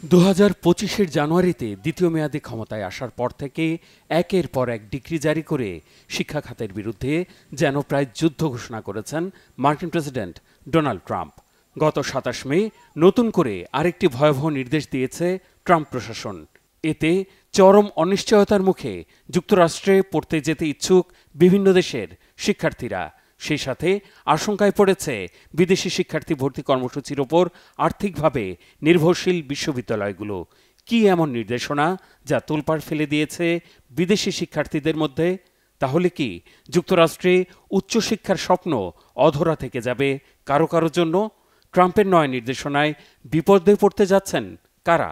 2025-এর জানুয়ারিতে দ্বিতীয় মেয়াদে ক্ষমতায় আসার পর থেকে একের পর এক ডিক্রি জারি করে শিক্ষা খাতের বিরুদ্ধে যেন প্রায় যুদ্ধ ঘোষণা করেছেন মার্কিন প্রেসিডেন্ট ডোনাল্ড ট্রাম্প। গত 27 মে নতুন করে আরেকটি ভয়াবহ নির্দেশ দিয়েছে ট্রাম্প প্রশাসন। এতে চরম অনিশ্চয়তার মুখে যুক্তরাষ্ট্রে পড়তে যেতে ইচ্ছুক বিভিন্ন দেশের শিক্ষার্থীরা। সেই সাথে আশঙ্কায় পড়েছে বিদেশি শিক্ষার্থী ভর্তি কর্মসূচির ওপর আর্থিকভাবে নির্ভরশীল বিশ্ববিদ্যালয়গুলো। কি এমন নির্দেশনা যা তোলপাড় ফেলে দিয়েছে বিদেশি শিক্ষার্থীদের মধ্যে? তাহলে কি যুক্তরাষ্ট্রে উচ্চশিক্ষার স্বপ্ন অধরা থেকে যাবে কারো কারো জন্য? ট্রাম্পের নয় নির্দেশনায় বিপদে পড়তে যাচ্ছেন কারা?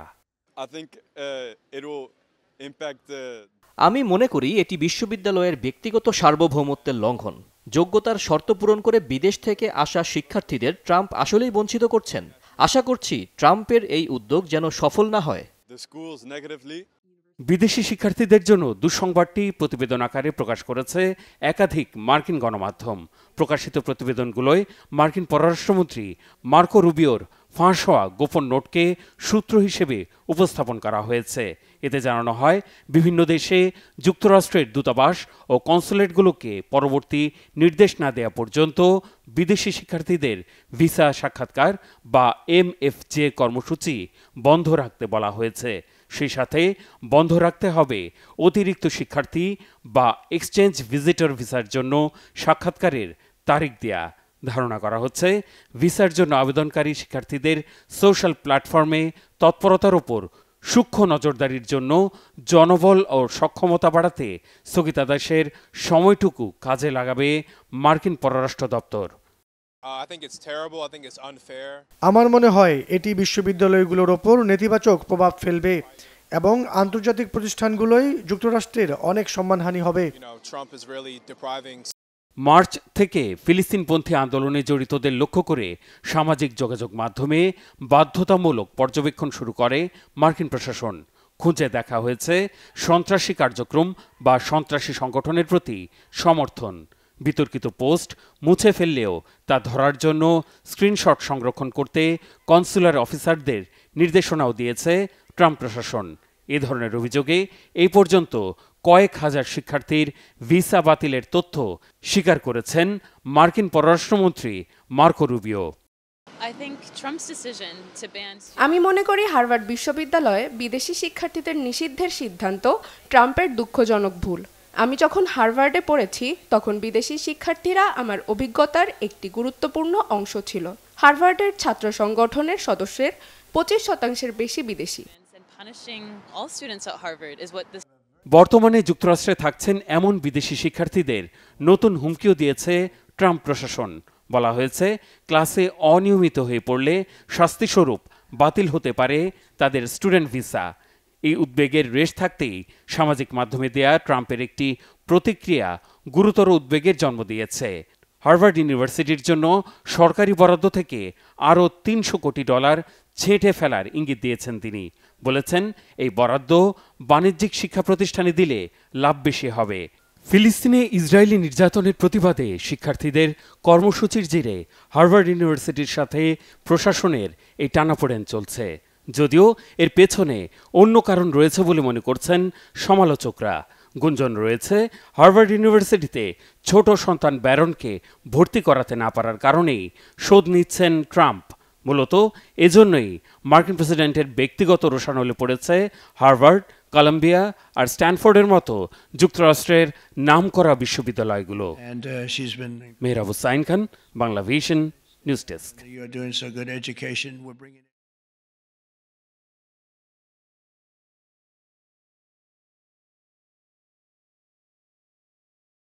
আমি মনে করি এটি বিশ্ববিদ্যালয়ের ব্যক্তিগত সার্বভৌমত্বের লঙ্ঘন। যোগ্যতার শর্ত পূরণ করে বিদেশ থেকে আসা শিক্ষার্থীদের ট্রাম্প আসলেই বঞ্চিত করছেন। আশা করছি ট্রাম্পের এই উদ্যোগ যেন সফল না হয়। বিদেশি শিক্ষার্থীদের জন্য দুঃসংবাদটি প্রতিবেদন আকারে প্রকাশ করেছে একাধিক মার্কিন গণমাধ্যম। প্রকাশিত প্রতিবেদনগুলোয় মার্কিন পররাষ্ট্রমন্ত্রী মার্কো রুবিওর ফাঁস হওয়া গোপন নোটকে সূত্র হিসেবে উপস্থাপন করা হয়েছে। এতে জানানো হয়, বিভিন্ন দেশে যুক্তরাষ্ট্রের দূতাবাস ও কনসুলেটগুলোকে পরবর্তী নির্দেশ না দেওয়া পর্যন্ত বিদেশি শিক্ষার্থীদের ভিসা সাক্ষাৎকার বা MFJ কর্মসূচি বন্ধ রাখতে বলা হয়েছে। সেই সাথে বন্ধ রাখতে হবে অতিরিক্ত শিক্ষার্থী বা এক্সচেঞ্জ ভিজিটর ভিসার জন্য সাক্ষাৎকারের তারিখ দেয়া। ধারণা করা হচ্ছে, ভিসার জন্য আবেদনকারী শিক্ষার্থীদের সোশ্যাল প্ল্যাটফর্মে তৎপরতার ওপর সূক্ষ্ম নজরদারির জন্য জনবল ও সক্ষমতা বাড়াতে স্থগিতাদেশের সময়টুকু কাজে লাগাবে মার্কিন পররাষ্ট্র দপ্তর। আমার মনে হয় এটি বিশ্ববিদ্যালয়গুলোর ওপর নেতিবাচক প্রভাব ফেলবে এবং আন্তর্জাতিক প্রতিষ্ঠানগুলোয় যুক্তরাষ্ট্রের অনেক সম্মানহানি হবে। মার্চ থেকে ফিলিস্তিনপন্থী আন্দোলনে জড়িতদের লক্ষ্য করে সামাজিক যোগাযোগ মাধ্যমে বাধ্যতামূলক পর্যবেক্ষণ শুরু করে মার্কিন প্রশাসন। খুঁজে দেখা হয়েছে সন্ত্রাসী কার্যক্রম বা সন্ত্রাসী সংগঠনের প্রতি সমর্থন। বিতর্কিত পোস্ট মুছে ফেললেও তা ধরার জন্য স্ক্রিনশট সংরক্ষণ করতে কনসুলার অফিসারদের নির্দেশনাও দিয়েছে ট্রাম্প প্রশাসন। এ ধরনের অভিযোগে এই পর্যন্ত কয়েক হাজার শিক্ষার্থীর ভিসা বাতিলের তথ্য স্বীকার করেছেন মার্কিন পররাষ্ট্রমন্ত্রী মার্কো রুবিও। আমি মনে করি হার্ভার্ড বিশ্ববিদ্যালয়ে বিদেশি শিক্ষার্থীদের নিষিদ্ধের সিদ্ধান্ত ট্রাম্পের দুঃখজনক ভুল। আমি যখন হার্ভার্ডে পড়েছি তখন বিদেশি শিক্ষার্থীরা আমার অভিজ্ঞতার একটি গুরুত্বপূর্ণ অংশ ছিল। হার্ভার্ডের ছাত্র সংগঠনের সদস্যের 25% বেশি বিদেশি। বর্তমানে যুক্তরাষ্ট্রে থাকছেন এমন বিদেশি শিক্ষার্থীদের নতুন হুমকিও দিয়েছে ট্রাম্প প্রশাসন। বলা হয়েছে, ক্লাসে অনিয়মিত হয়ে পড়লে শাস্তিস্বরূপ বাতিল হতে পারে তাদের স্টুডেন্ট ভিসা। এই উদ্বেগের রেশ থাকতেই সামাজিক মাধ্যমে দেয়া ট্রাম্পের একটি প্রতিক্রিয়া গুরুতর উদ্বেগের জন্ম দিয়েছে। হার্ভার্ড ইউনিভার্সিটির জন্য সরকারি বরাদ্দ থেকে আরও $300 কোটি ছেঁটে ফেলার ইঙ্গিত দিয়েছেন তিনি। বলেছেন, এই বরাদ্দ বাণিজ্যিক শিক্ষা প্রতিষ্ঠানে দিলে লাভ বেশি হবে। ফিলিস্তিনে ইসরায়েলি নির্যাতনের প্রতিবাদে শিক্ষার্থীদের কর্মসূচির জেরে হার্ভার্ড ইউনিভার্সিটির সাথে প্রশাসনের এই টানাপোড়েন চলছে। যদিও এর পেছনে অন্য কারণ রয়েছে বলে মনে করছেন সমালোচকরা। গুঞ্জন রয়েছে, হার্ভার্ড ইউনিভার্সিটিতে ছোট সন্তান ব্যারনকে ভর্তি করাতে না পারার কারণেই শোধ নিচ্ছেন ট্রাম্প। মূলত এজন্যই মার্কিন প্রেসিডেন্টের ব্যক্তিগত রোষানলে পড়েছে হার্ভার্ড, কলম্বিয়া আর স্ট্যানফোর্ডের মতো যুক্তরাষ্ট্রের নামকরা বিশ্ববিদ্যালয়গুলো। Mehrab Hussain Khan, Bangla vision, news desk.